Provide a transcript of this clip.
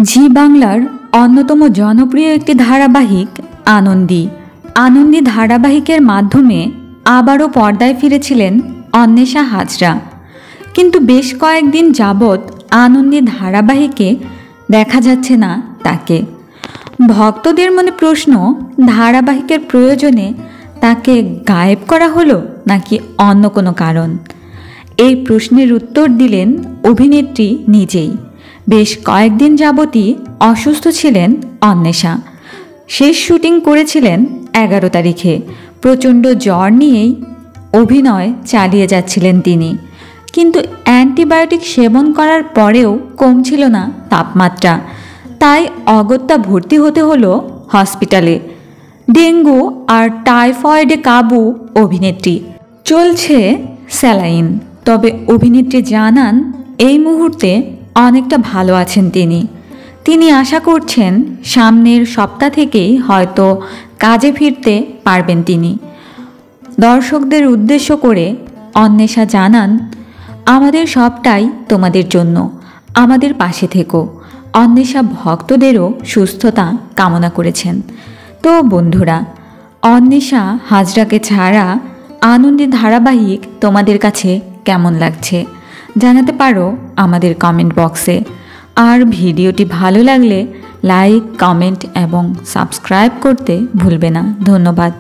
জি বাংলার অন্যতম জনপ্রিয় একটি ধারাবাহিক আনন্দী। আনন্দী ধারাবাহিকের মাধ্যমে আবারও পর্দায় ফিরেছিলেন অন্বেষা হাজরা। কিন্তু বেশ কয়েকদিন যাবৎ আনন্দী ধারাবাহিকে দেখা যাচ্ছে না তাকে। ভক্তদের মনে প্রশ্ন, ধারাবাহিকের প্রয়োজনে তাকে গায়েব করা হলো নাকি অন্য কোনো কারণ? এই প্রশ্নের উত্তর দিলেন অভিনেত্রী নিজেই। বেশ কয়েকদিন যাবতই অসুস্থ ছিলেন অন্বেষা। শেষ শুটিং করেছিলেন 11 তারিখে। প্রচণ্ড জ্বর নিয়েই অভিনয় চালিয়ে যাচ্ছিলেন তিনি। কিন্তু অ্যান্টিবায়োটিক সেবন করার পরেও কমছিল না তাপমাত্রা, তাই অগত্যা ভর্তি হতে হলো হসপিটালে। ডেঙ্গু আর টাইফয়েডে কাবু অভিনেত্রী, চলছে স্যালাইন। তবে অভিনেত্রী জানান এই মুহূর্তে অনেকটা ভালো আছেন তিনি আশা করছেন সামনের সপ্তাহ থেকেই হয়তো কাজে ফিরতে পারবেন তিনি। দর্শকদের উদ্দেশ্য করে অন্বেষা জানান, আমাদের সবটাই তোমাদের জন্য, আমাদের পাশে থেকো। অন্বেষা ভক্তদেরও সুস্থতা কামনা করেছেন। তো বন্ধুরা, অন্বেষা হাজরাকে ছাড়া আনন্দী ধারাবাহিক তোমাদের কাছে কেমন লাগছে জানাতে পারো আমাদের কমেন্ট বক্সে। আর ভিডিওটি ভালো লাগলে লাইক, কমেন্ট এবং সাবস্ক্রাইব করতে ভুলবে না। ধন্যবাদ।